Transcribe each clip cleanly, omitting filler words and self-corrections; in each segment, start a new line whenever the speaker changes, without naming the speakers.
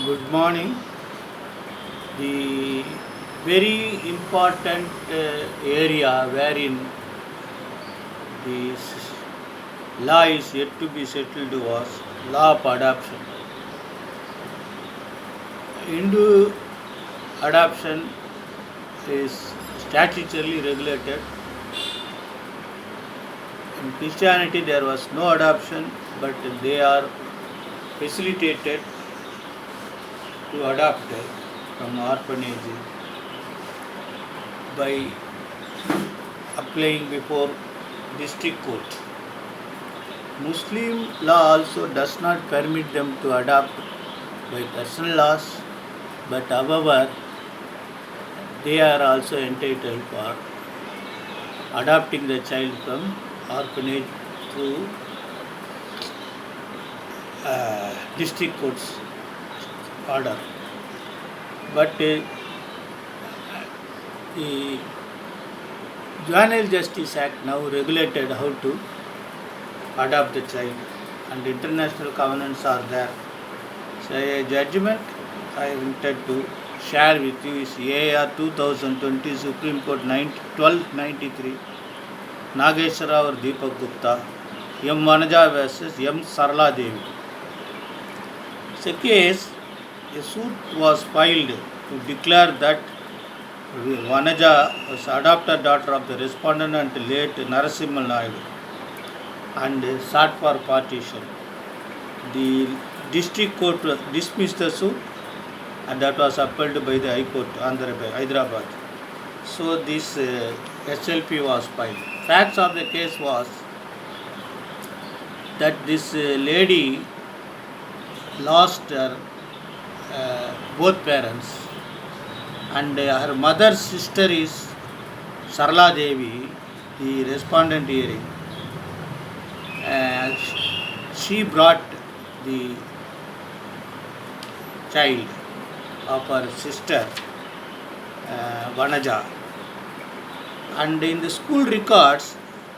Good morning. The very important area wherein the law is yet to be settled was law of adoption. Hindu adoption is statutorily regulated. In Christianity, there was no adoption, but they are facilitated to adopt from orphanage by applying before district court. Muslim law also does not permit them to adopt by personal laws, but however, they are also entitled for adopting the child from orphanage through district court's order. But the Juvenile Justice Act now regulated how to adopt the child, and international covenants are there. So a judgment I wanted to share with you is AR 2020 Supreme Court 1293 Nageshwara or Deepak Gupta M. Vanaja versus M. Sarla Devi. It's a case, a suit was filed to declare that Vanaja was adopted daughter of the respondent and late Narasimha Naidu and sought for partition. The district court dismissed the suit and that was upheld by the High Court, Hyderabad. So this SLP was filed. Facts of the case was that this lady lost her both parents, and her mother's sister is Sarla Devi, the respondent hearing. She brought the child of her sister Vanaja, and in the school records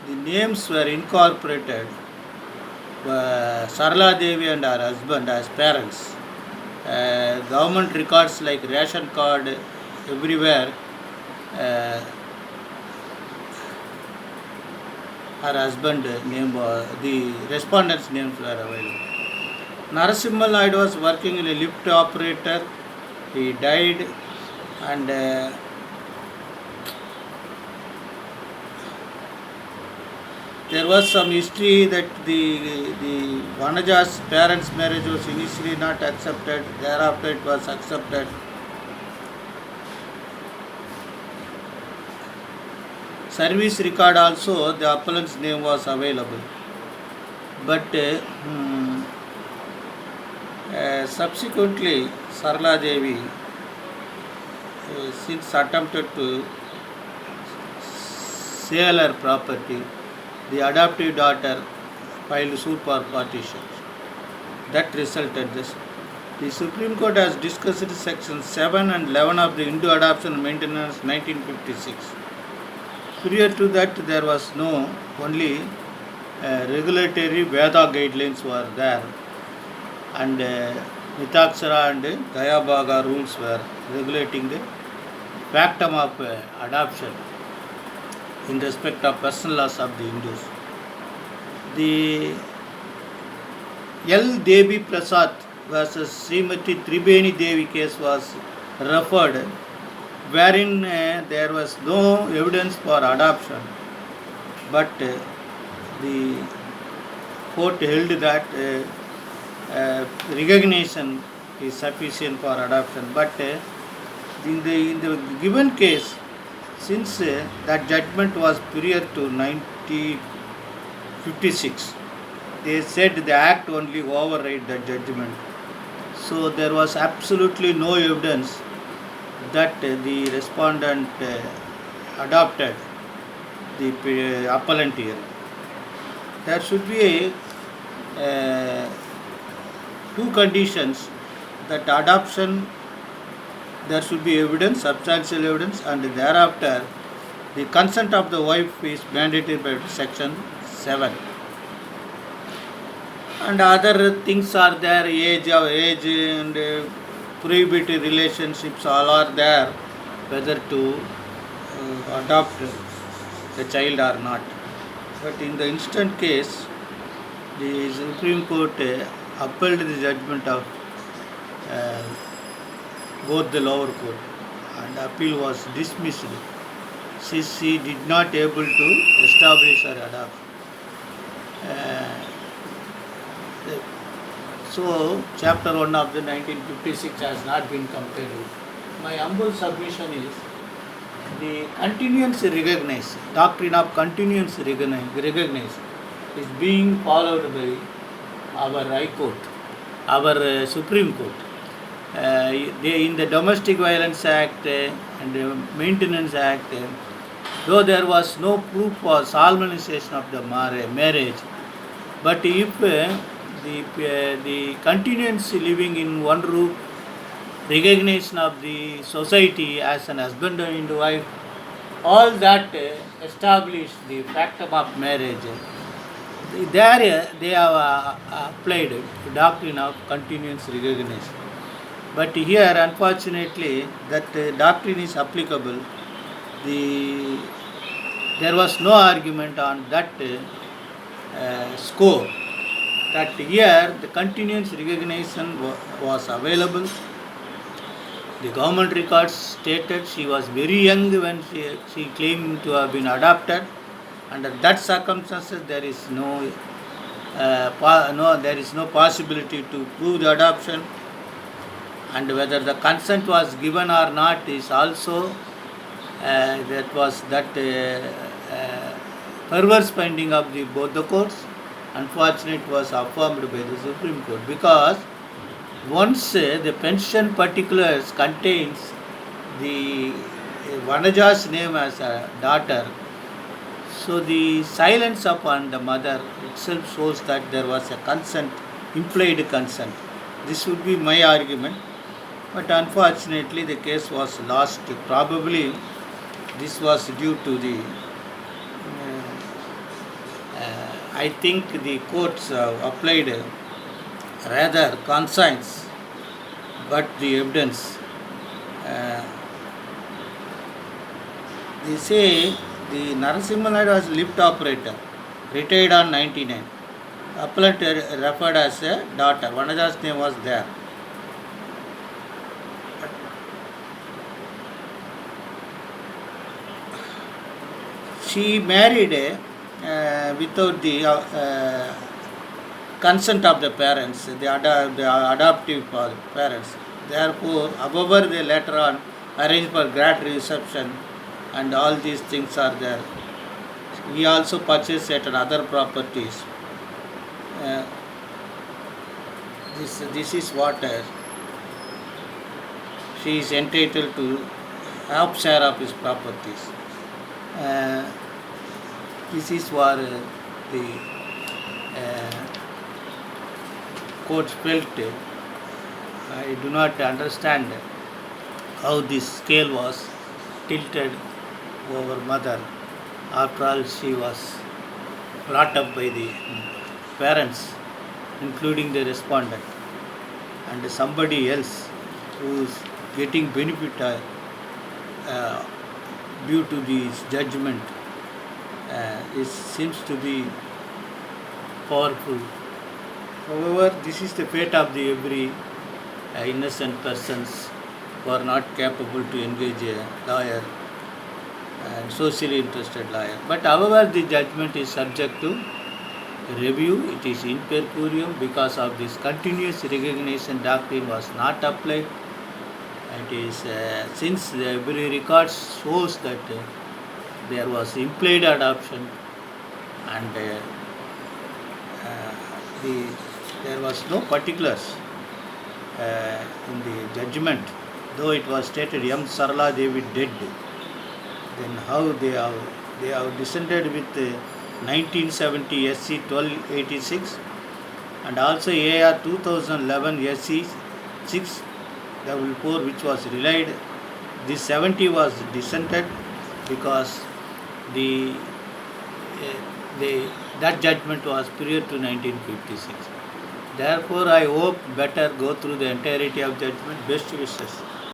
the names were incorporated, Sarla Devi and her husband as parents. Government records like ration card everywhere, her husband name was, the respondent's names were available. Narasimha Naidu was working in a lift operator. He died, and there was some history that the Vanaja's parents' marriage was initially not accepted. Thereafter, it was accepted. Service record also, the appellant's name was available, but subsequently Sarla Devi since attempted to sell her property. The adoptive daughter filed suit for partition. That resulted this. The Supreme Court has discussed Section 7 and 11 of the Hindu Adoption and Maintenance 1956. Prior to that, there was no, only regulatory Veda guidelines were there, and Mitakshara and Dayabhaga rules were regulating the factum of adoption in respect of personal laws of the Hindus. The L. Devi Prasad versus Srimati Tribeni Devi case was referred, wherein there was no evidence for adoption, but the court held that recognition is sufficient for adoption. But in the given case, since that judgment was prior to 1956, they said the act only override the judgment. So there was absolutely no evidence that the respondent adopted the appellant here. There should be two conditions: that adoption, there should be evidence, substantial evidence, and thereafter the consent of the wife is mandated by Section 7. And other things are there, age and prohibited relationships all are there, whether to adopt the child or not. But in the instant case, the Supreme Court upheld the judgment of uh, both the lower court, and appeal was dismissed since she did not able to establish her adoption. Uh, so, Chapter 1 of the 1956 has not been completed. My humble submission is the continuance recognized, doctrine of continuance recognized is being followed by our High Court, our Supreme Court. In the Domestic Violence Act and the Maintenance Act, though there was no proof for solemnization of the marriage, but if the continuance living in one roof, recognition of the society as an husband and wife, all that establish the factum of marriage, there they have applied the doctrine of continuance recognition. But here, unfortunately, that doctrine is applicable. There was no argument on that score. That here the continuance recognition was available. The government records stated she was very young when she claimed to have been adopted. Under that circumstances, there is no possibility to prove the adoption, and whether the consent was given or not is also perverse finding of both the courts. Unfortunately, it was affirmed by the Supreme Court, because once the pension particulars contains the Vanaja's name as a daughter, so the silence upon the mother itself shows that there was a consent, implied consent. This would be my argument, but unfortunately the case was lost. Probably this was due to the I think the courts applied rather conscience, but the evidence. They say the Narasimha Naidu was lift operator, retired on 99. Appellant referred as a daughter. Vanaja's name was there. She married without the consent of the parents, the adoptive parents. Therefore, however, they later on arranged for grad reception, and all these things are there. He also purchased certain other properties. This is what she is entitled to half share of his properties. This is what the court felt. I do not understand how this scale was tilted over mother. After all, she was brought up by the parents, including the respondent, and somebody else who is getting benefit due to this judgment. It seems to be powerful. However, this is the fate of the every innocent persons who are not capable to engage a lawyer and socially interested lawyer. But however, the judgment is subject to review. It is in per curiam because of this continuous recognition doctrine was not applied. It is since every record shows that there was implied adoption, and there was no particulars in the judgment, though it was stated M. Sarla Devi dead. Then how they have descended with 1970 SC 1286 and also AR 2011 SC 644, which was relied. This 70 was dissented because that judgment was prior to 1956. Therefore, I hope better go through the entirety of judgment. Best wishes.